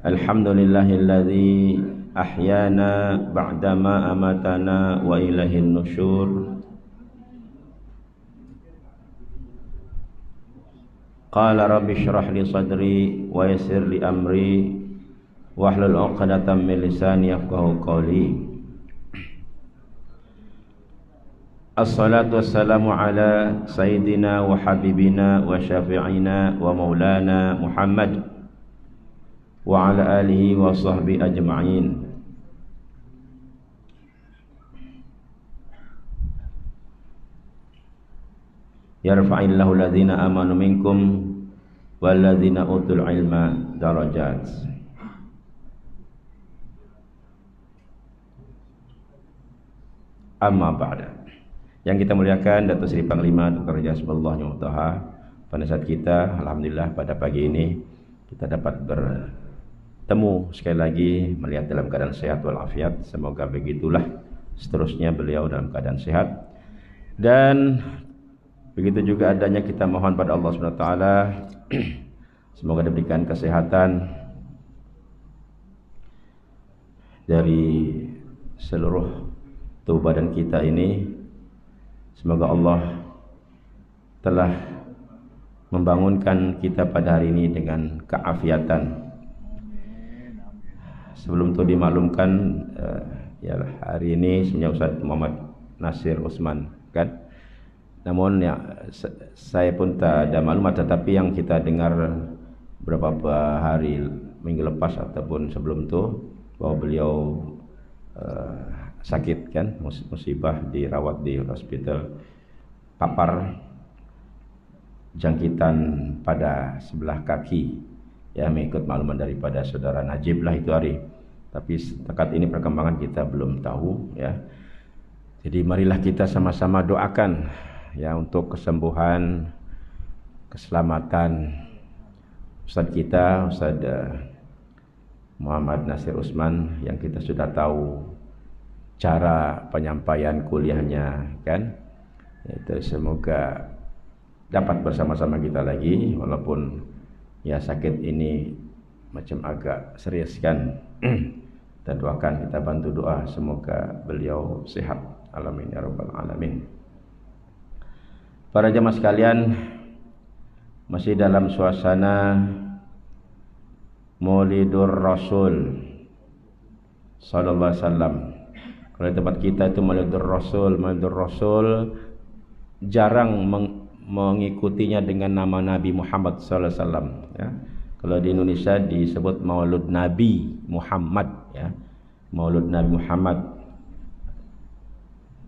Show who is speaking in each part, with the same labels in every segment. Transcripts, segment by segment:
Speaker 1: Alhamdulillahilladzi ahyana ba'dama amatana wa ilaihin nusyur. Qala rabbi shrah li sadri wa yassir li amri wahlul 'uqdatam min lisani yafqahu qawli. Assalatu wassalamu ala sayyidina wa habibina wa syafi'ina wa maulana Muhammad wa ala alihi wa sahbihi ajma'in. Yarfa'illahu alladhina amanu minkum walladhina utul ilma darajat. Amma ba'da. Yang kita muliakan Datuk Seri Panglima Dr. Raja Hasbullah Nyumutaha, penasihat kita, alhamdulillah pada pagi ini kita dapat bertemu sekali lagi melihat dalam keadaan sehat walafiat. Semoga begitulah seterusnya beliau dalam keadaan sehat. Dan begitu juga adanya kita mohon pada Allah SWT semoga diberikan kesehatan dari seluruh tubuh badan kita ini. Semoga Allah telah membangunkan kita pada hari ini dengan keafiatan. Sebelum itu dimaklumkan hari ini sebenarnya Ustaz Muhammad Nasir Usman kan. Namun ya saya pun tak ada maklumat, tetapi yang kita dengar beberapa hari minggu lepas ataupun sebelum itu bahwa beliau sakit kan, musibah, dirawat di hospital, papar jangkitan pada sebelah kaki. Ya, mengikut makluman daripada saudara Najib lah itu hari. Tapi setakat ini perkembangan kita belum tahu ya. Jadi marilah kita sama-sama doakan ya untuk kesembuhan, keselamatan Ustaz kita, Ustaz Muhammad Nasir Usman, yang kita sudah tahu cara penyampaian kuliahnya kan. Itu semoga dapat bersama-sama kita lagi walaupun ya sakit ini macam agak serius kan. Kita doakan, kita bantu doa semoga beliau sehat. Amin ya rabbal alamin. Para jemaah sekalian, masih dalam suasana Maulidur Rasul sallallahu alaihi wasallam. Kalau di tempat kita itu Maulidur Rasul jarang mengikutinya dengan nama Nabi Muhammad sallallahu alaihi wasallam ya. Kalau di Indonesia disebut Maulud Nabi Muhammad ya. Maulud Nabi Muhammad.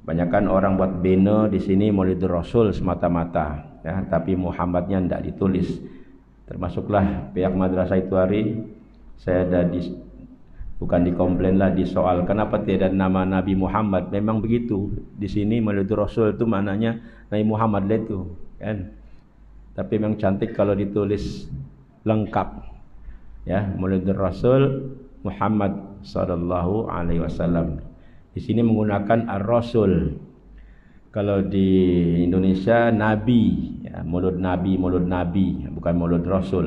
Speaker 1: Banyakkan orang buat banner di sini Maulidur Rasul semata-mata ya, tapi Muhammadnya tidak ditulis. Termasuklah pihak madrasah itu hari saya ada bukan dikomplain lah, disoal kenapa tidak ada nama Nabi Muhammad. Memang begitu. Di sini Maulidur Rasul itu maknanya Nabi Muhammad itu kan. Tapi memang cantik kalau ditulis lengkap. Ya, Maulidur Rasul Muhammad sallallahu alaihi wasallam. Di sini menggunakan Ar-Rasul. Kalau di Indonesia Nabi, ya, Maulud Nabi, bukan Maulud Rasul.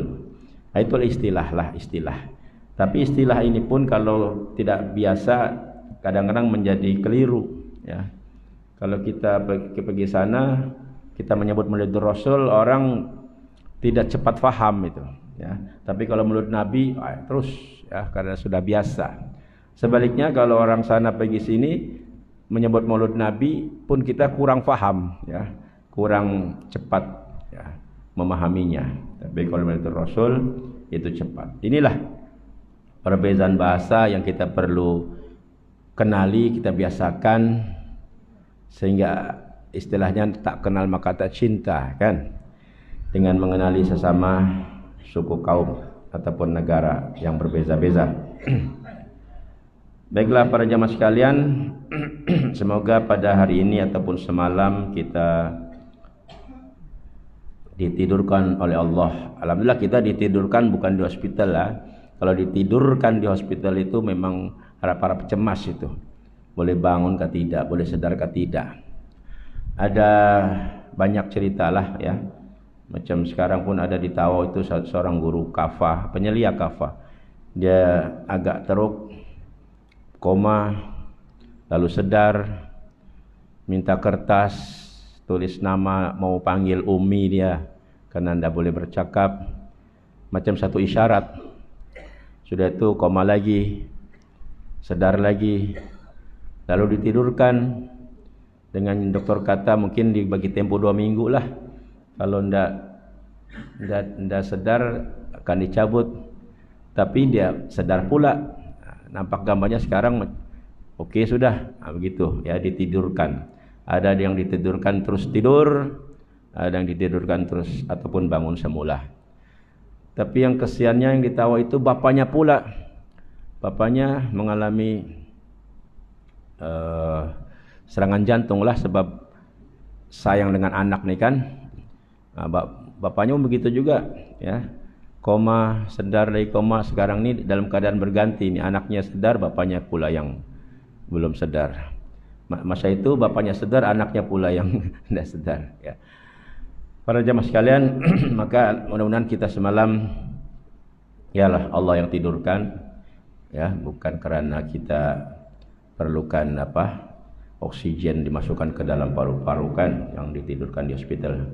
Speaker 1: Nah, itu istilah. Tapi istilah ini pun kalau tidak biasa kadang-kadang menjadi keliru ya. Kalau kita pergi sana kita menyebut Maulidur Rasul, orang tidak cepat faham itu ya. Tapi kalau Maulud Nabi terus ya karena sudah biasa. Sebaliknya kalau orang sana pergi sini menyebut Maulud Nabi pun kita kurang faham ya, kurang cepat ya memahaminya. Tapi kalau Maulidur Rasul itu cepat. Inilah perbezaan bahasa yang kita perlu kenali, kita biasakan sehingga istilahnya tak kenal maka tak cinta kan, dengan mengenali sesama suku kaum ataupun negara yang berbeza-beza. Baiklah para jamaah sekalian, semoga pada hari ini ataupun semalam kita ditidurkan oleh Allah. Alhamdulillah kita ditidurkan bukan di hospital lah. Kalau ditidurkan di hospital itu memang harap-harap cemas itu. Boleh bangun ke tidak, boleh sedar ke tidak. Ada banyak cerita lah ya. Macam sekarang pun ada di Tawau itu seorang guru kafah, penyelia kafah. dia agak teruk, koma, lalu sedar, minta kertas, tulis nama, mau panggil Umi dia karena tidak boleh bercakap, macam satu isyarat. Sudah itu koma lagi, sedar lagi, lalu ditidurkan. Dengan dokter kata mungkin dibagi tempo 2 minggu lah. Kalau ndak sadar akan dicabut. Tapi dia sadar pula. Nampak gambarnya sekarang oke sudah. Begitu ya, ditidurkan. Ada yang ditidurkan terus tidur, ada yang ditidurkan terus ataupun bangun semula. Tapi yang kesiannya yang ditawa itu bapaknya pula. Bapaknya mengalami serangan jantung lah sebab sayang dengan anak nih kan. Nah, bapaknya begitu juga ya. Koma, sedar dari koma, sekarang ini dalam keadaan berganti nih, anaknya sedar, bapaknya pula yang belum sedar. Masa itu bapaknya sedar, anaknya pula yang tidak sedar ya. Para jamaah sekalian, maka mudah-mudahan kita semalam yalah Allah yang tidurkan ya, bukan karena kita perlukan oksigen dimasukkan ke dalam paru-paru kan, yang ditidurkan di hospital.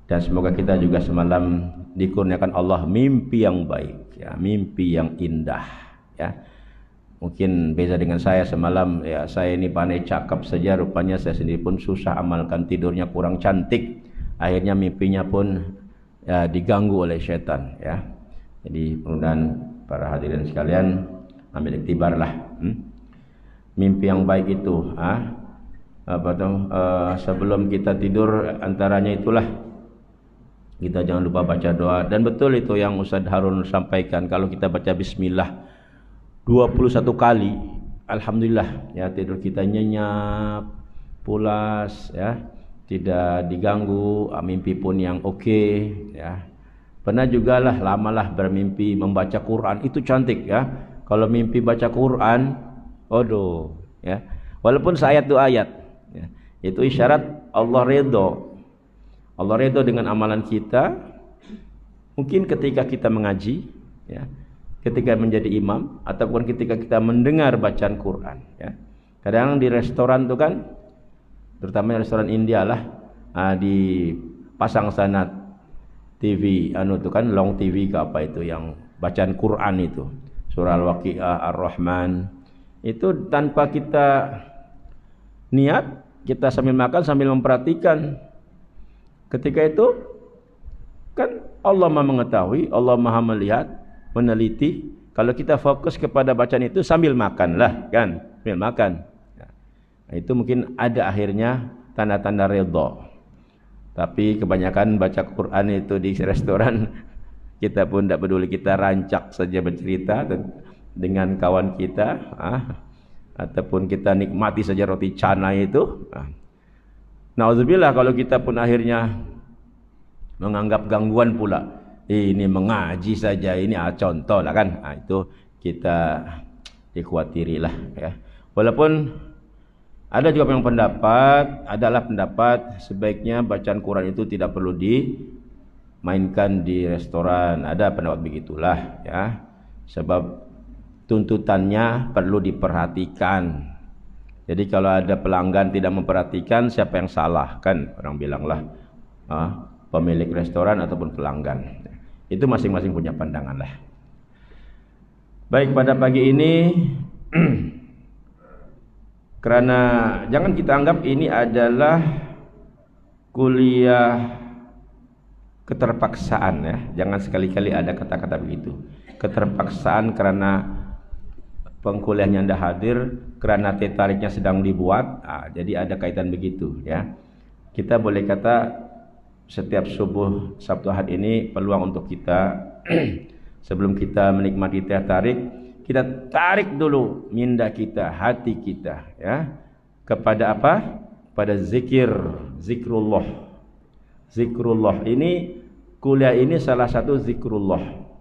Speaker 1: Dan semoga kita juga semalam dikurniakan Allah mimpi yang baik ya, mimpi yang indah ya. Mungkin beda dengan saya semalam ya, saya ini pandai cakap saja, rupanya saya sendiri pun susah amalkan, tidurnya kurang cantik. Akhirnya mimpinya pun ya, diganggu oleh setan ya. Jadi mudah-mudahan para hadirin sekalian ambil iktibar lah. Mimpi yang baik itu sebelum kita tidur antaranya itulah kita jangan lupa baca doa. Dan betul itu yang Ustaz Harun sampaikan, kalau kita baca bismillah 21 kali, alhamdulillah ya, tidur kita nyenyak, pulas ya, tidak diganggu, mimpi pun yang oke ya. Pernah juga lah lamalah bermimpi membaca Quran, itu cantik ya. Kalau mimpi baca Quran, aduh ya, walaupun seayat 2 ayat ya, itu isyarat Allah redho. Allah redho dengan amalan kita. Mungkin ketika kita mengaji ya, ketika menjadi imam, ataupun ketika kita mendengar bacaan Quran ya. Kadang di restoran tuh kan, terutama restoran India lah, dipasang sana TV tuh kan, long TV ke apa itu yang bacaan Quran itu, surah Al-Waqiah, Ar-Rahman. Itu tanpa kita niat, kita sambil makan sambil memperhatikan. Ketika itu kan Allah Maha mengetahui, Allah Maha melihat, meneliti. Kalau kita fokus kepada bacaan itu sambil makan lah kan, sambil makan. Nah, itu mungkin ada akhirnya tanda-tanda redha. Tapi kebanyakan baca Quran itu di restoran, kita pun tidak peduli, kita rancak saja bercerita dengan kawan kita, ataupun kita nikmati saja roti canai itu. Nauzubillah kalau kita pun akhirnya menganggap gangguan pula, ini mengaji saja, ini contoh lah kan. Itu kita dikhawatirilah ya. Walaupun ada juga yang adalah pendapat sebaiknya bacaan Quran itu tidak perlu dimainkan di restoran. Ada pendapat begitulah ya. Sebab tuntutannya perlu diperhatikan. Jadi kalau ada pelanggan tidak memperhatikan, siapa yang salah kan? Orang bilanglah pemilik restoran ataupun pelanggan. Itu masing-masing punya pandangan lah. Baik, pada pagi ini karena jangan kita anggap ini adalah kuliah keterpaksaan ya. Jangan sekali-kali ada kata-kata begitu. Keterpaksaan karena pengkuliahnya Anda hadir, karena teh tariknya sedang dibuat. Jadi ada kaitan begitu ya. Kita boleh kata setiap subuh Sabtu Ahad ini peluang untuk kita sebelum kita menikmati teh tarik, kita tarik dulu minda kita, hati kita ya, kepada apa? Pada zikrullah. Zikrullah ini, kuliah ini salah satu zikrullah.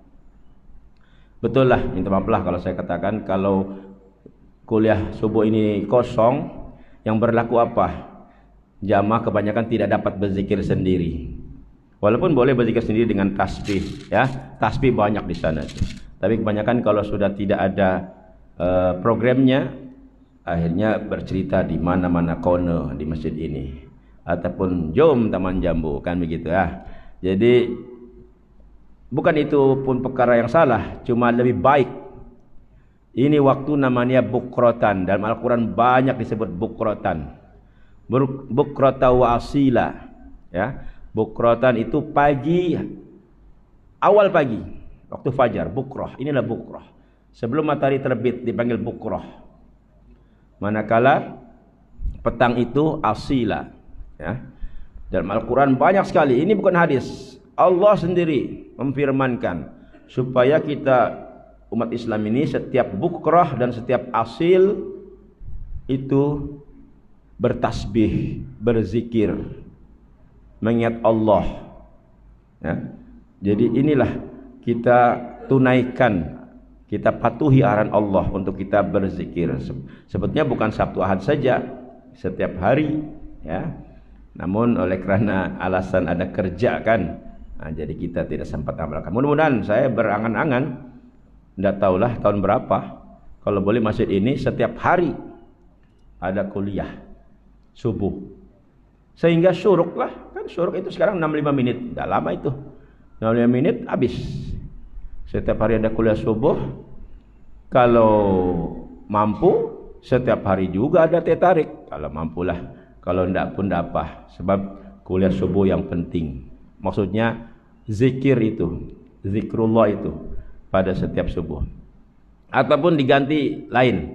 Speaker 1: Betul lah, minta maaf lah kalau saya katakan kalau kuliah subuh ini kosong, yang berlaku apa? Jamaah kebanyakan tidak dapat berzikir sendiri. Walaupun boleh berzikir sendiri dengan tasbih ya. Tasbih banyak di sana. Tapi kebanyakan kalau sudah tidak ada programnya, akhirnya bercerita di mana-mana corner di masjid ini, ataupun jom Taman Jambu, kan begitu ya. Jadi bukan itu pun perkara yang salah, cuma lebih baik. Ini waktu namanya bukrotan. Dalam Al-Quran banyak disebut bukrotan. Bukrota wa asila, ya. Bukrotan itu pagi, awal pagi, waktu fajar, bukroh. Inilah bukroh. Sebelum matahari terbit dipanggil bukroh. Manakala petang itu asila, ya. Dalam Al-Quran banyak sekali. Ini bukan hadis. Allah sendiri memfirmankan supaya kita umat Islam ini setiap bukroh dan setiap asil itu bertasbih, berzikir, mengingat Allah, ya. Jadi inilah kita tunaikan, kita patuhi arahan Allah untuk kita berzikir. Sebetulnya bukan Sabtu Ahad saja, setiap hari, ya. Namun oleh karena alasan ada kerja kan, nah, jadi kita tidak sempat amalkan. Mudah-mudahan saya berangan-angan, tidak tahulah tahun berapa, kalau boleh masjid ini setiap hari ada kuliah subuh, sehingga syuruk lah, kan syuruk itu sekarang 65 menit, tidak lama itu, 65 menit habis. Setiap hari ada kuliah subuh. Kalau mampu setiap hari juga ada teh tarik, kalau mampulah. Kalau tidak pun tidak apa, sebab kuliah subuh yang penting, maksudnya zikir itu, zikrullah itu pada setiap subuh. Ataupun diganti lain,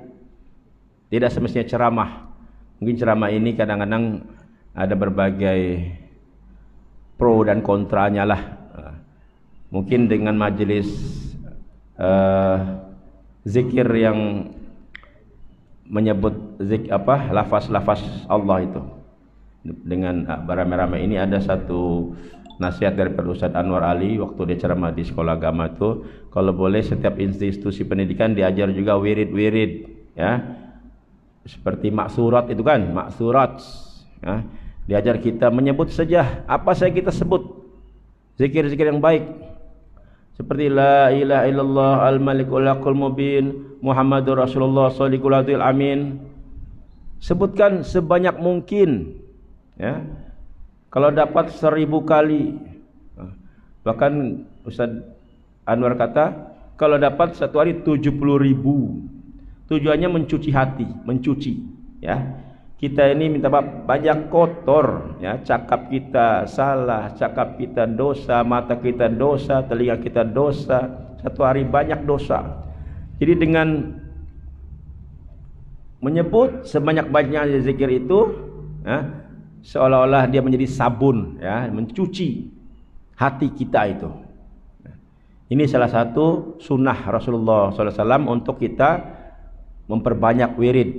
Speaker 1: tidak semestinya ceramah. Mungkin ceramah ini kadang-kadang ada berbagai pro dan kontranya lah. Mungkin dengan majelis zikir yang menyebut lafaz-lafaz Allah itu dengan beramai-ramai. Ini ada satu nasihat dari Ustaz Anwar Ali waktu dia ceramah di sekolah agama itu, kalau boleh setiap institusi pendidikan diajar juga wirid-wirid, ya. Seperti maksurat itu kan, maksurat, ya. Diajar kita menyebut saja apa saja kita sebut, zikir-zikir yang baik, seperti la ilaha illallah al-malikul haqqul mubin Muhammadur Rasulullah sholiqul amin. Sebutkan sebanyak mungkin, ya. Kalau dapat 1000 kali, bahkan Ustaz Anwar kata kalau dapat satu hari 70.000. Tujuannya mencuci hati, mencuci, ya. Kita ini minta maaf banyak kotor, ya. Cakap kita salah, cakap kita dosa, mata kita dosa, telinga kita dosa. Satu hari banyak dosa. Jadi dengan menyebut sebanyak-banyaknya zikir itu, ya, seolah-olah dia menjadi sabun, ya, mencuci hati kita itu. Ini salah satu sunnah Rasulullah SAW untuk kita memperbanyak wirid,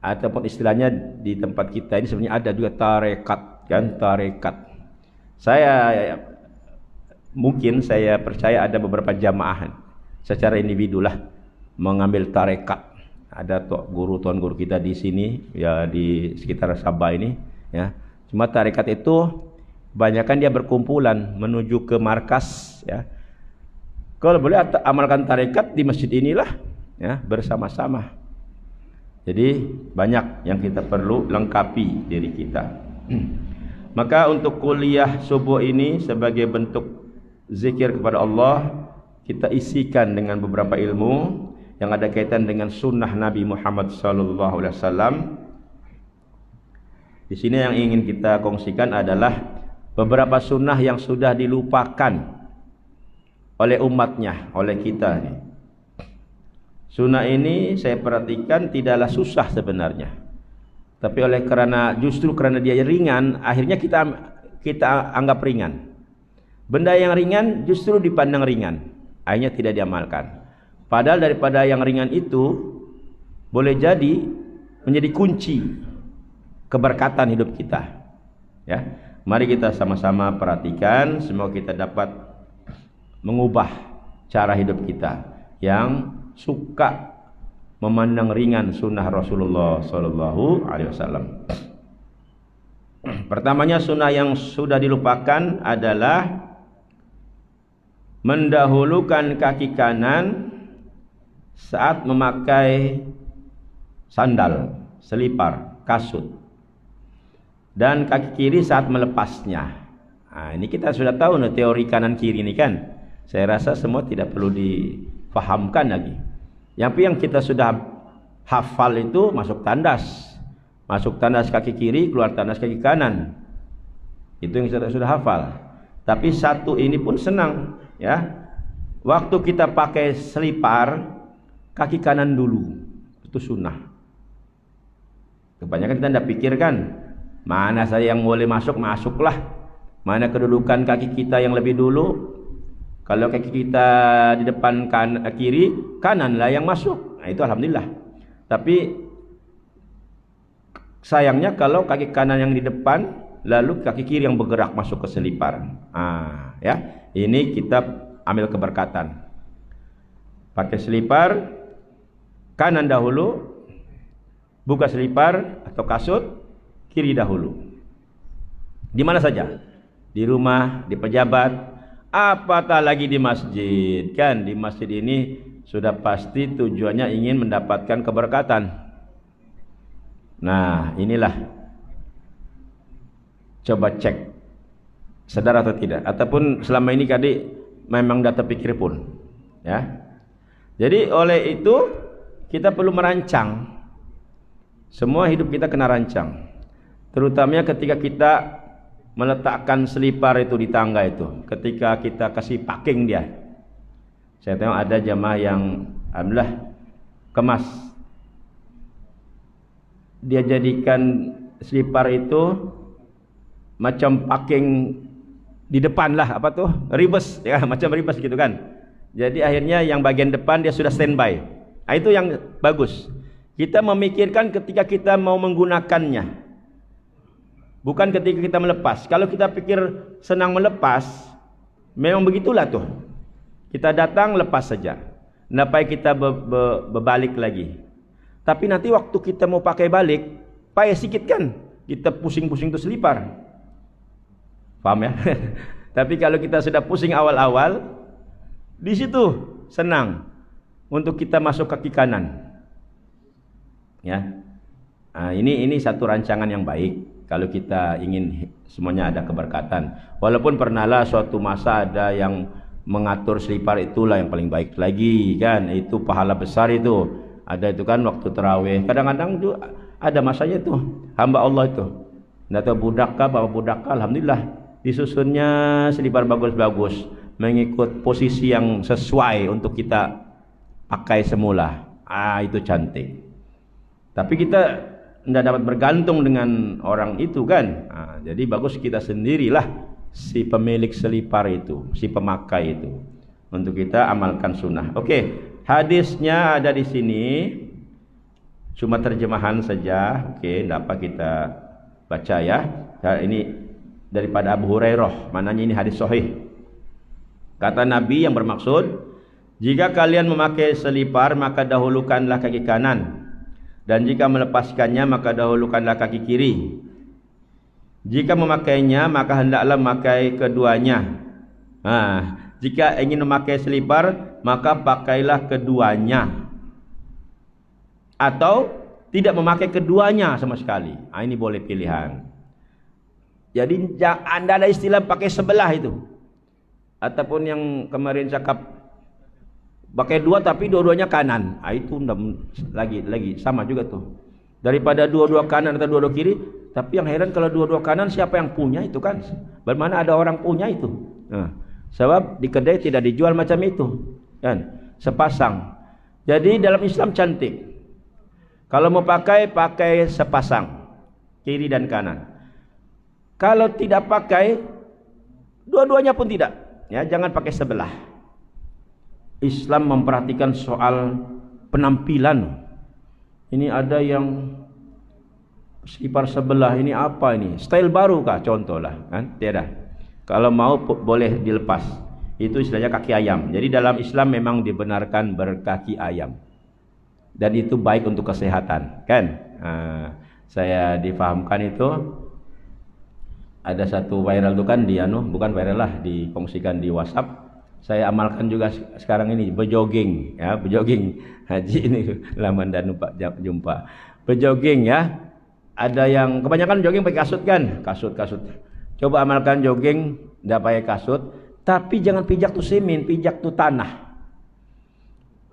Speaker 1: ataupun istilahnya di tempat kita ini sebenarnya ada juga tarekat, kan, tarekat. Mungkin saya percaya ada beberapa jamaah secara individu lah mengambil tarekat. Ada tuan guru kita di sini, ya, di sekitar Sabah ini, ya. Cuma tarekat itu kebanyakan dia berkumpulan menuju ke markas, ya. Kalau boleh amalkan tarekat di masjid inilah, ya, bersama-sama. Jadi banyak yang kita perlu lengkapi diri kita. Maka untuk kuliah subuh ini sebagai bentuk zikir kepada Allah, kita isikan dengan beberapa ilmu yang ada kaitan dengan sunnah Nabi Muhammad SAW. Di sini yang ingin kita kongsikan adalah beberapa sunnah yang sudah dilupakan oleh umatnya, oleh kita. Sunnah ini saya perhatikan tidaklah susah sebenarnya, tapi justru karena dia ringan, akhirnya kita anggap ringan. Benda yang ringan justru dipandang ringan, akhirnya tidak diamalkan. Padahal daripada yang ringan itu boleh jadi menjadi kunci keberkatan hidup kita, ya. Mari kita sama-sama perhatikan, semoga kita dapat mengubah cara hidup kita yang suka memandang ringan sunnah Rasulullah SAW. Pertamanya sunnah yang sudah dilupakan adalah mendahulukan kaki kanan saat memakai sandal, selipar, kasut, dan kaki kiri saat melepasnya. Nah, ini kita sudah tahu nih teori kanan kiri ini kan. Saya rasa semua tidak perlu difahamkan lagi. Yang kita sudah hafal itu masuk tandas kaki kiri, keluar tandas kaki kanan. Itu yang kita sudah hafal. Tapi satu ini pun senang, ya. Waktu kita pakai selipar, kaki kanan dulu, itu sunnah. Kebanyakan kita tidak pikirkan, mana saya yang boleh masuk, masuklah. Mana kedudukan kaki kita yang lebih dulu. Kalau kaki kita di depan kiri, kananlah yang masuk. Nah, itu alhamdulillah. Tapi sayangnya kalau kaki kanan yang di depan, lalu kaki kiri yang bergerak masuk ke selipar. Ya, ini kita ambil keberkatan. Pakai selipar kanan dahulu, buka selipar atau kasut kiri dahulu. Di mana saja, di rumah, di pejabat, apatah lagi di masjid. Kan di masjid ini sudah pasti tujuannya ingin mendapatkan keberkatan. Nah, inilah, coba cek sadar atau tidak, ataupun selama ini tadi memang dah terpikir pun, ya. Jadi oleh itu kita perlu merancang. Semua hidup kita kena rancang. Terutamanya ketika kita meletakkan selipar itu di tangga itu, ketika kita kasih packing dia. Saya tengok ada jamaah yang alhamdulillah kemas. Dia jadikan selipar itu macam packing di depan lah, apa tuh? Ribes, ya, macam ribes gitu kan. Jadi akhirnya yang bagian depan dia sudah standby. Nah, itu yang bagus. Kita memikirkan ketika kita mau menggunakannya, bukan ketika kita melepas. Kalau kita pikir senang melepas, memang begitulah tuh. Kita datang lepas saja. Nggak payah kita berbalik lagi. Tapi nanti waktu kita mau pakai balik, payah sikit kan? Kita pusing-pusing tuh selipar. Paham ya? Tapi kalau kita sudah pusing awal-awal, di situ senang untuk kita masuk kaki kanan. Ya, nah, ini satu rancangan yang baik. Kalau kita ingin semuanya ada keberkatan. Walaupun pernahlah suatu masa ada yang mengatur selipar, itulah yang paling baik lagi kan. Itu pahala besar itu. Ada itu kan waktu tarawih. Kadang-kadang itu ada masanya itu. Hamba Allah itu. Nggak tahu budak kah, bapak budak kah, alhamdulillah. Disusunnya selipar bagus-bagus, mengikut posisi yang sesuai untuk kita pakai semula. Itu cantik. Tapi kita tidak dapat bergantung dengan orang itu kan. Jadi bagus kita sendirilah si pemilik selipar itu, si pemakai itu, untuk kita amalkan sunnah. Oke, hadisnya ada di sini, cuma terjemahan saja. Oke, tidak apa kita baca ya. Ini daripada Abu Hurairah, maknanya ini hadis sahih. Kata Nabi yang bermaksud, jika kalian memakai selipar maka dahulukanlah kaki kanan, dan jika melepaskannya maka dahulukanlah kaki kiri. Jika memakainya maka hendaklah memakai keduanya. Jika ingin memakai selipar maka pakailah keduanya, atau tidak memakai keduanya sama sekali. Ini boleh pilihan. Jadi anda ada istilah pakai sebelah itu, ataupun yang kemarin cakap pakai dua tapi dua-duanya kanan. Itu lagi sama juga tuh. Daripada dua-dua kanan atau dua-dua kiri. Tapi yang heran kalau dua-dua kanan siapa yang punya itu kan? Bagaimana ada orang punya itu? Sebab di kedai tidak dijual macam itu kan, sepasang. Jadi dalam Islam cantik. Kalau mau pakai sepasang, kiri dan kanan. Kalau tidak pakai, dua-duanya pun tidak. Ya, jangan pakai sebelah. Islam memperhatikan soal penampilan. Ini ada yang selipar sebelah, ini apa ini? Style baru kah? Contohlah, kan? Tidak. Kalau mau boleh dilepas. Itu istilahnya kaki ayam. Jadi dalam Islam memang dibenarkan berkaki ayam. Dan itu baik untuk kesehatan, kan? Saya difahamkan itu ada satu viral itu kan bukan viral lah, dikongsikan di WhatsApp. Saya amalkan juga sekarang ini, berjoging ya, berjoging. Haji ini laman dan lupa jumpa. Berjoging ya. Ada yang kebanyakan jogging pakai kasut kan? Kasut. Coba amalkan jogging enggak pakai kasut, tapi jangan pijak tuh semen, pijak tuh tanah.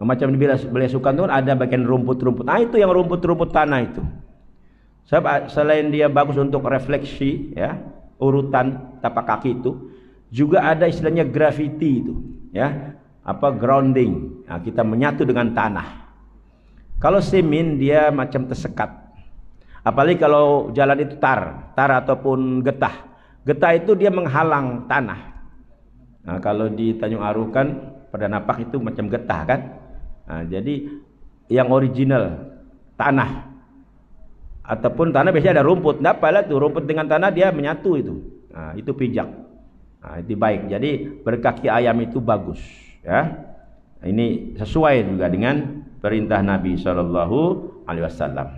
Speaker 1: Macam di belayasukan tuh ada bagian rumput-rumput. Nah, itu yang rumput-rumput tanah itu. Sebab selain dia bagus untuk refleksi ya, urutan tapak kaki itu, juga ada istilahnya graffiti itu, ya. Apa grounding. Nah, kita menyatu dengan tanah. Kalau semen dia macam tersekat. Apalagi kalau jalan itu tar ataupun getah. Getah itu dia menghalang tanah. Nah, kalau di Tanjung Aru kan pada napak itu macam getah kan. Nah, jadi yang original tanah ataupun tanah biasanya ada rumput. Enggak apalah tuh rumput dengan tanah dia menyatu itu. Nah, itu pijak. Nah, itu baik. Jadi berkaki ayam itu bagus, ya. Ini sesuai juga dengan perintah Nabi sallallahu alaihi wasallam.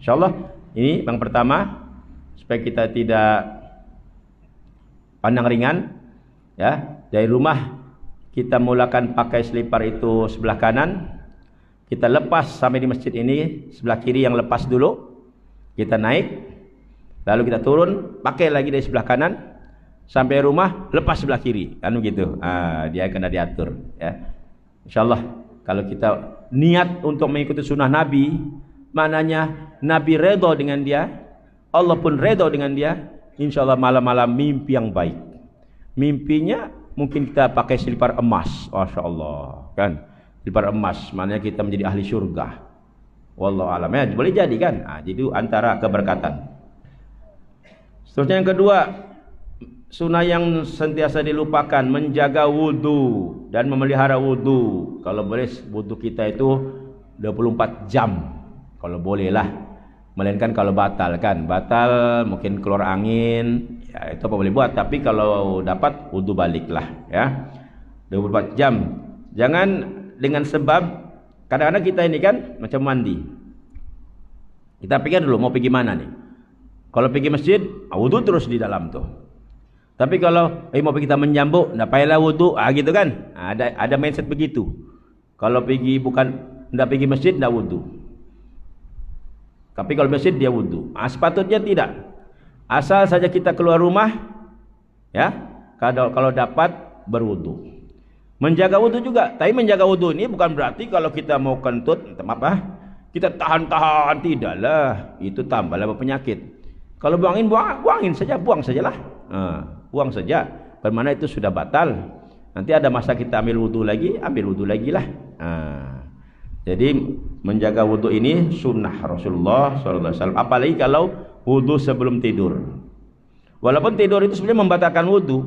Speaker 1: Insyaallah ini yang pertama supaya kita tidak pandang ringan, ya. Dari rumah kita mulakan pakai selipar itu sebelah kanan, kita lepas sampai di masjid ini sebelah kiri yang lepas dulu, kita naik, lalu kita turun pakai lagi dari sebelah kanan sampai rumah lepas sebelah kiri, kan begitu. Dia kena diatur, ya. Insyaallah kalau kita niat untuk mengikuti sunnah Nabi, maknanya Nabi redha dengan dia, Allah pun redha dengan dia, insyaallah malam-malam mimpi yang baik. Mimpinya mungkin kita pakai selipar emas, masya Allah, kan? Selipar emas, maknanya kita menjadi ahli surga. Wallahu a'lam, ya, boleh jadi kan? Jadi antara keberkatan. Seterusnya yang kedua, sunnah yang sentiasa dilupakan, menjaga wudu dan memelihara wudu. Kalau boleh wudu kita itu 24 jam. Kalau boleh lah, melainkan kalau batal kan, batal mungkin keluar angin, ya itu apa boleh buat. Tapi kalau dapat wudu baliklah, ya 24 jam. Jangan dengan sebab kadang-kadang kita ini kan macam mandi, kita pikir dulu mau pergi mana nih. Kalau pergi masjid, wudu terus di dalam tuh. Tapi kalau mau pergi taman jambu, ndak payahlah wudu, gitu kan. Ada mindset begitu. Kalau pergi ndak pergi masjid, ndak wudu. Tapi kalau masjid dia wudu. Sepatutnya tidak. Asal saja kita keluar rumah, ya, kalau dapat berwudu. Menjaga wudu juga. Tapi menjaga wudu ini bukan berarti kalau kita mau kentut, kita tahan-tahan, tidaklah. Itu tambahlah penyakit. Kalau buangin saja, buang sajalah. Buang saja. Bermana itu sudah batal. Nanti ada masa kita ambil wudu lagi lah. Jadi menjaga wudu ini sunnah Rasulullah SAW. Apalagi kalau wudu sebelum tidur. Walaupun tidur itu sebenarnya membatalkan wudu,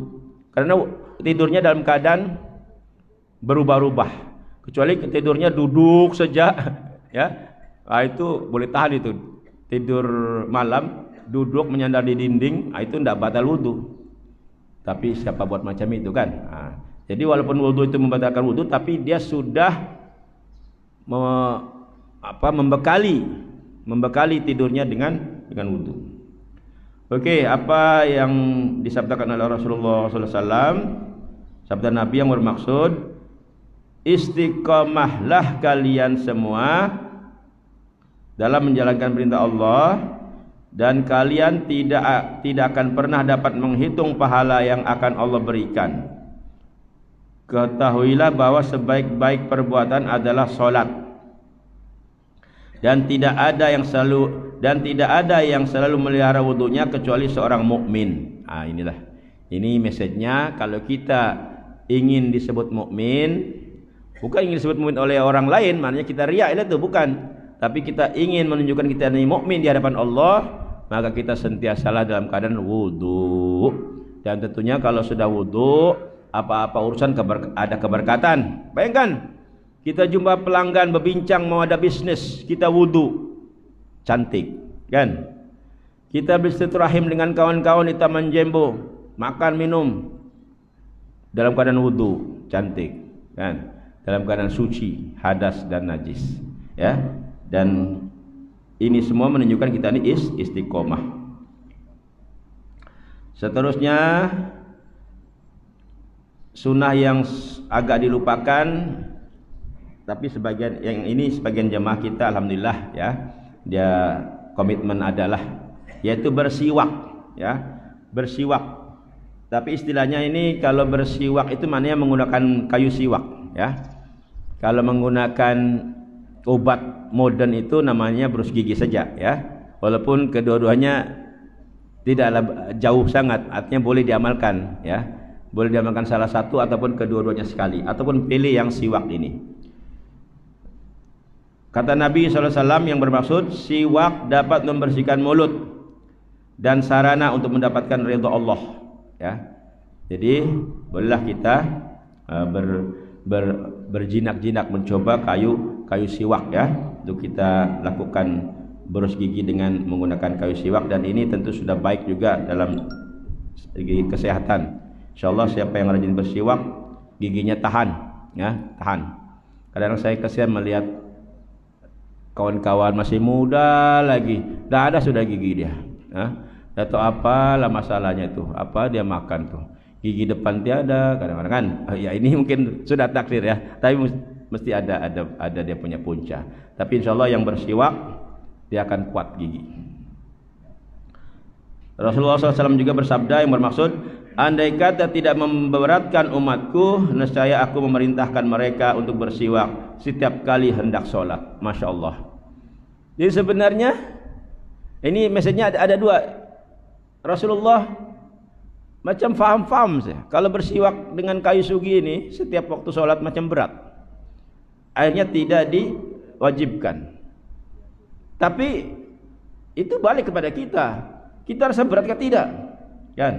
Speaker 1: karena tidurnya dalam keadaan berubah-ubah. Kecuali tidurnya duduk saja, ya, itu boleh tahan itu. Tidur malam duduk menyandar di dinding, itu tidak batal wudu. Tapi siapa buat macam itu kan? Jadi walaupun wudu itu membatalkan wudu, tapi dia sudah membekali tidurnya dengan wudu. Oke, apa yang disabdakan oleh Rasulullah SAW? Sabda Nabi yang bermaksud, istiqomahlah kalian semua dalam menjalankan perintah Allah, dan kalian tidak akan pernah dapat menghitung pahala yang akan Allah berikan. Ketahuilah bahwa sebaik-baik perbuatan adalah solat, dan tidak ada yang selalu melihara wudunya kecuali seorang mukmin. Ini message-nya. Kalau kita ingin disebut mukmin, bukan ingin disebut mukmin oleh orang lain, maknanya kita riya itu bukan. Tapi kita ingin menunjukkan kita ini mukmin di hadapan Allah, maka kita sentiasalah dalam keadaan wudu. Dan tentunya kalau sudah wudu, apa-apa urusan ada keberkatan. Bayangkan kita jumpa pelanggan berbincang mau ada bisnis, kita wudu, cantik kan? Kita bersilaturahim dengan kawan-kawan di Taman Jembo, makan minum dalam keadaan wudu, cantik kan? Dalam keadaan suci, hadas dan najis, ya. Dan ini semua menunjukkan kita ini istiqomah. Seterusnya, sunnah yang agak dilupakan, tapi sebagian yang ini sebagian jemaah kita alhamdulillah ya, dia komitmen adalah yaitu bersiwak ya, bersiwak. Tapi istilahnya ini kalau bersiwak itu maknanya menggunakan kayu siwak ya. Kalau menggunakan obat modern itu namanya berus gigi saja ya. Walaupun kedua-duanya tidaklah jauh sangat, artinya boleh diamalkan ya. Boleh diamalkan salah satu ataupun kedua-duanya sekali, ataupun pilih yang siwak ini. Kata Nabi SAW yang bermaksud siwak dapat membersihkan mulut dan sarana untuk mendapatkan ridha Allah ya. Jadi bolehlah kita berjinak-jinak mencoba kayu siwak ya, untuk kita lakukan berus gigi dengan menggunakan kayu siwak, dan ini tentu sudah baik juga dalam segi kesehatan. Insyaallah siapa yang rajin bersiwak giginya tahan ya, tahan. Kadang saya kasihan melihat kawan-kawan masih muda lagi, dah ada sudah gigi dia ya. Atau apalah masalahnya itu, apa dia makan tuh, gigi depan tiada kadang-kadang kan. Ya ini mungkin sudah takdir ya, tapi mesti ada dia punya punca. Tapi insyaallah yang bersiwak dia akan kuat gigi. Rasulullah SAW juga bersabda yang bermaksud, andai kata tidak memberatkan umatku, nescaya aku memerintahkan mereka untuk bersiwak setiap kali hendak sholat. Masya Allah. Jadi sebenarnya ini message-nya ada dua. Rasulullah macam faham saya. Kalau bersiwak dengan kayu sugi ini setiap waktu sholat macam berat, akhirnya tidak diwajibkan. Tapi itu balik kepada kita. Kita rasa berat atau tidak? Kan?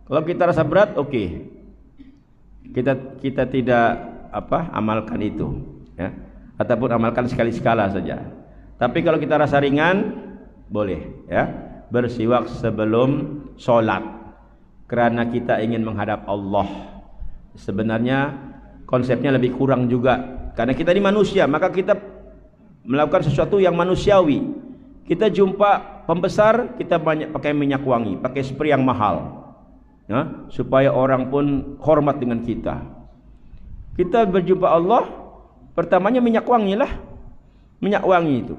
Speaker 1: Kalau kita rasa berat, oke. Kita tidak amalkan itu, ya. Ataupun amalkan sekali-sekala saja. Tapi kalau kita rasa ringan, boleh, ya. Bersiwak sebelum sholat, karena kita ingin menghadap Allah. Sebenarnya konsepnya lebih kurang juga, karena kita ini manusia, maka kita melakukan sesuatu yang manusiawi. Kita jumpa pembesar, kita banyak pakai minyak wangi, pakai spray yang mahal ya, supaya orang pun hormat dengan kita. Kita berjumpa Allah, pertamanya minyak wangi lah. Minyak wangi itu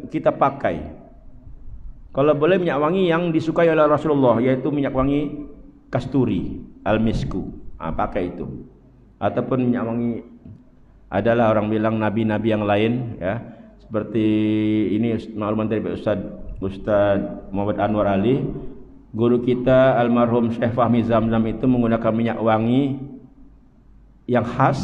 Speaker 1: kita pakai. Kalau boleh minyak wangi yang disukai oleh Rasulullah, yaitu minyak wangi kasturi, al-misku. Pakai itu. Ataupun minyak wangi, adalah orang bilang nabi-nabi yang lain ya. Seperti ini makluman dari Ustaz Muhammad Anwar Ali, guru kita almarhum Syekh Fahmi Zamzam itu menggunakan minyak wangi yang khas,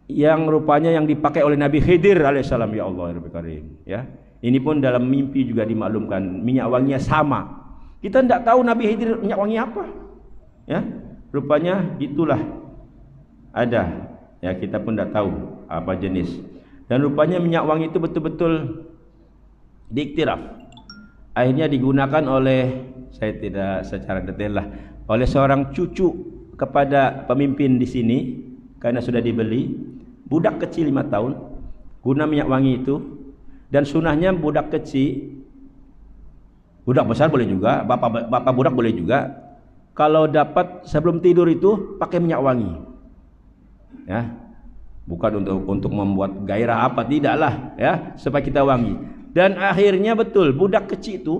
Speaker 1: yang rupanya yang dipakai oleh Nabi Khidir alaihissalam. Ya Allah ya Rabbi Karim ya. Ini pun dalam mimpi juga dimaklumkan minyak wanginya sama. Kita tidak tahu Nabi Khidir minyak wangi apa ya. Rupanya itulah ada ya, kita pun tidak tahu apa jenis. Dan rupanya minyak wangi itu betul-betul diiktiraf. Akhirnya digunakan oleh, saya tidak secara detail lah, oleh seorang cucu kepada pemimpin di sini, karena sudah dibeli. Budak kecil 5 tahun guna minyak wangi itu. Dan sunahnya budak kecil, budak besar boleh juga, bapak budak boleh juga, kalau dapat sebelum tidur itu pakai minyak wangi ya. Bukan untuk membuat gairah apa, tidaklah ya, supaya kita wangi. Dan akhirnya betul budak kecil itu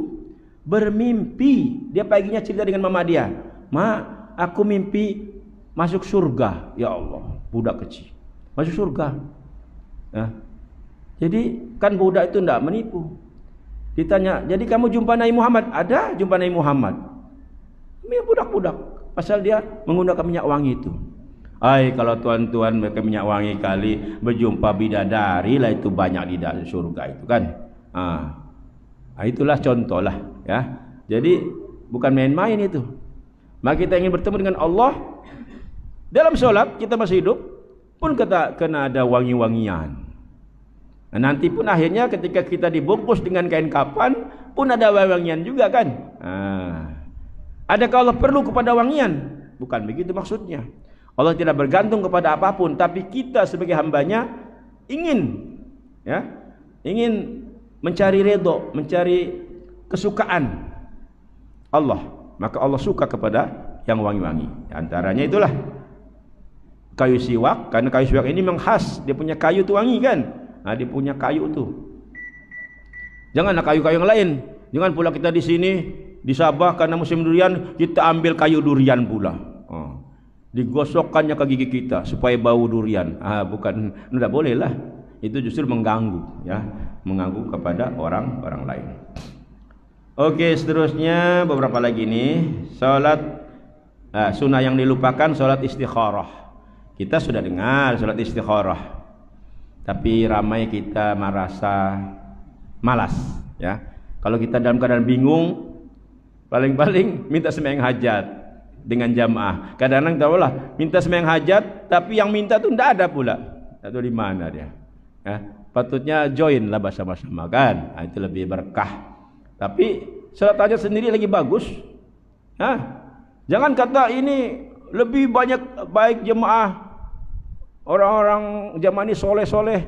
Speaker 1: bermimpi, dia paginya cerita dengan mama dia, "Ma, aku mimpi masuk surga." Ya Allah, budak kecil masuk surga ya. Jadi kan budak itu tidak menipu. Ditanya, "Jadi kamu jumpa Nabi Muhammad?" "Ada, jumpa Nabi Muhammad." Ini budak-budak, pasal dia menggunakan minyak wangi itu. Kalau tuan-tuan pakai minyak wangi kali berjumpa bidadari lah, itu banyak di dalam surga itu kan. Itulah contoh lah ya. Jadi bukan main-main itu. Maka kita ingin bertemu dengan Allah dalam sholat, kita masih hidup pun kena ada wangi-wangian. Nah, nanti pun akhirnya ketika kita dibungkus dengan kain kafan pun ada wangian juga kan. Adakah Allah perlu kepada wangian? Bukan begitu maksudnya. Allah tidak bergantung kepada apapun, tapi kita sebagai hambanya ingin mencari ridho, mencari kesukaan Allah. Maka Allah suka kepada yang wangi-wangi. Antaranya itulah kayu siwak, karena kayu siwak ini memang khas, dia punya kayu tuh wangi kan. Nah, dia punya kayu tuh. Janganlah kayu-kayu yang lain. Jangan pula kita di sini di Sabah karena musim durian kita ambil kayu durian pula. Digosokkannya ke gigi kita supaya bau durian. Bukan, tidak boleh lah. Itu justru mengganggu, ya, mengganggu kepada orang lain. Oke, seterusnya beberapa lagi nih. Salat sunnah yang dilupakan, salat istikharah. Kita sudah dengar salat istikharah, tapi ramai kita merasa malas, ya. Kalau kita dalam keadaan bingung, paling-paling minta sembahyang hajat dengan jamaah. Kadang-kadang tahulah minta sembahyang hajat, tapi yang minta tuh tidak ada pula. Atau di mana dia? Ya, patutnya join lah bersama-sama kan. Itu lebih berkah. Tapi salat hajat sendiri lagi bagus. Jangan kata ini lebih banyak baik jemaah, orang-orang jemaah ini soleh-soleh,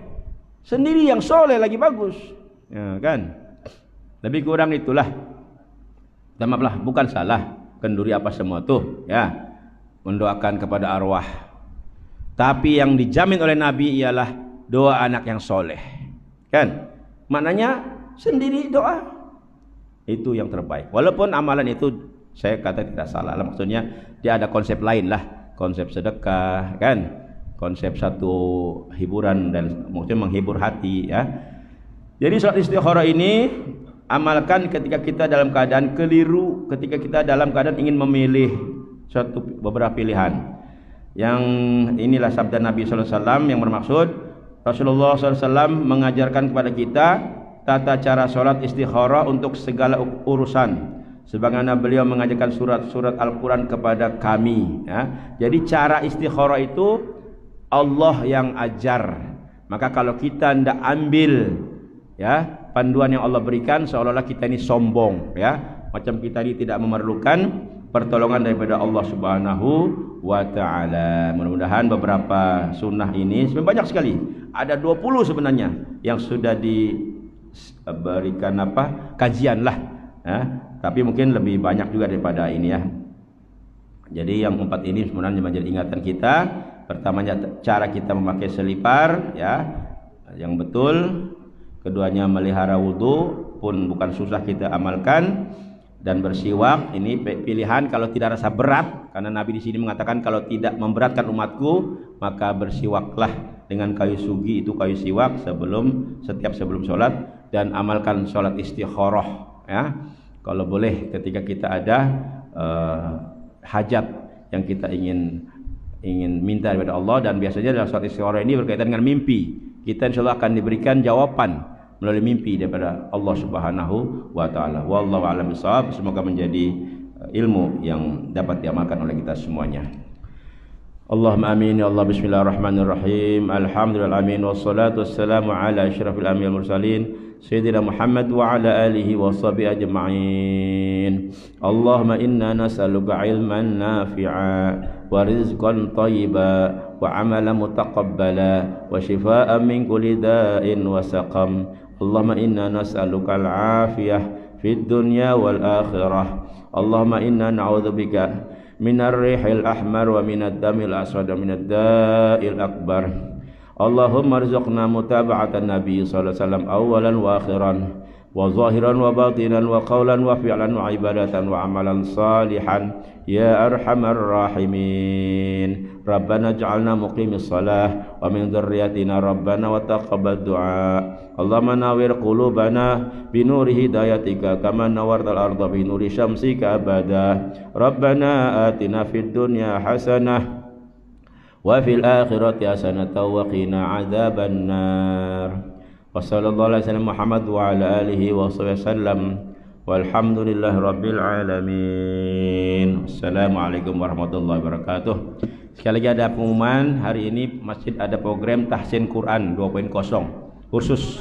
Speaker 1: sendiri yang soleh lagi bagus, ya kan? Lebih kurang itulah. Maaflah, bukan salah kenduri apa semua tuh, ya, mendoakan kepada arwah. Tapi yang dijamin oleh Nabi ialah doa anak yang soleh, kan? Maknanya sendiri doa itu yang terbaik. Walaupun amalan itu saya kata tidak salah, maksudnya dia ada konsep lain lah, konsep sedekah, kan? Konsep satu hiburan dan maksudnya menghibur hati, ya. Jadi salat istikharah ini amalkan ketika kita dalam keadaan keliru, ketika kita dalam keadaan ingin memilih suatu beberapa pilihan. Yang inilah sabda Nabi sallallahu alaihi wasallam yang bermaksud Rasulullah sallallahu alaihi wasallam mengajarkan kepada kita tata cara salat istikharah untuk segala urusan. Sebagaimana beliau mengajarkan surat-surat Al-Quran kepada kami, ya. Jadi cara istikharah itu Allah yang ajar. Maka kalau kita tidak ambil, ya, panduan yang Allah berikan, seolah-olah kita ini sombong, ya, macam kita ini tidak memerlukan pertolongan daripada Allah Subhanahu wa Ta'ala. Mudah-mudahan beberapa sunnah ini sebenarnya banyak sekali, ada 20 sebenarnya yang sudah diberikan kajian lah, ya. Tapi mungkin lebih banyak juga daripada ini, ya. Jadi yang 4 ini sebenarnya menjadi ingatan kita. Pertamanya cara kita memakai selipar, ya, yang betul. Keduanya melihara wudu, pun bukan susah kita amalkan. Dan bersiwak, ini pilihan kalau tidak rasa berat, karena Nabi di sini mengatakan kalau tidak memberatkan umatku, maka bersiwaklah dengan kayu sugi, itu kayu siwak setiap sebelum sholat, dan amalkan sholat istikharah, ya. Kalau boleh ketika kita ada hajat yang kita ingin minta daripada Allah, dan biasanya dalam sholat istikharah ini berkaitan dengan mimpi. Kita insyaallah akan diberikan jawaban melalui mimpi daripada Allah Subhanahu wa Ta'ala. Wallahu a'lam bishawab. Semoga menjadi ilmu yang dapat diamalkan oleh kita semuanya. Allahumma amin ya Allah. Bismillahirrahmanirrahim. Alhamdulillah amin, wassalatu wassalamu ala asyrafil anbiya'i wal mursalin Sayyidina Muhammad wa ala alihi wa sahbihi ajma'in. Allahumma inna nas'aluka ilman nafi'a wa rizqan thayyiba wa amalan mutaqabbala wa shifaa'an min kulli da'in wa saqam. Allahumma inna nas'aluka al-'afiyah fid dunya wal akhirah. Allahumma inna na'udzubika minar rihil ahmar wa minad damil aswad wa minad da'il akbar. Allahumma arzuqna mutaba'atan Nabi sallallahu alaihi wasallam awalan wa akhiran wa zahiran wa batinan wa qawlan wa fi'lan wa ibadatan wa amalan salihan ya arhamar rahimin. Rabbana ij'alna muqimis salah wa min dzurriyyatina rabbana wa taqabbal du'a. Allahumma nawwir qulubana bi nuri hidayatika kama nawwartal arda bi nuri syamsika abada. Rabbana atina fid dunya hasanah wa fil akhirati hasanatan wa qina adzaban nar. Wa sallallahu alaihi wasallam Muhammad wa ala alihi wa sallam. Walhamdulillahi rabbil alamin. Assalamualaikum warahmatullahi wabarakatuh. Sekali lagi ada pengumuman, hari ini masjid ada program tahsin Quran 2.0 khusus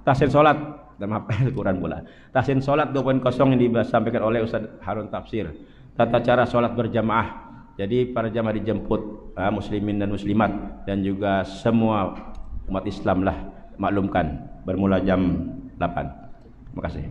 Speaker 1: tahsin salat, maaf Quran pula. Tahsin salat 2.0 yang disampaikan oleh Ustaz Harun Tafsir. Tata cara salat berjamaah. Jadi para jamaah dijemput, muslimin dan muslimat, dan juga semua umat Islam lah maklumkan, bermula jam 8. Terima kasih.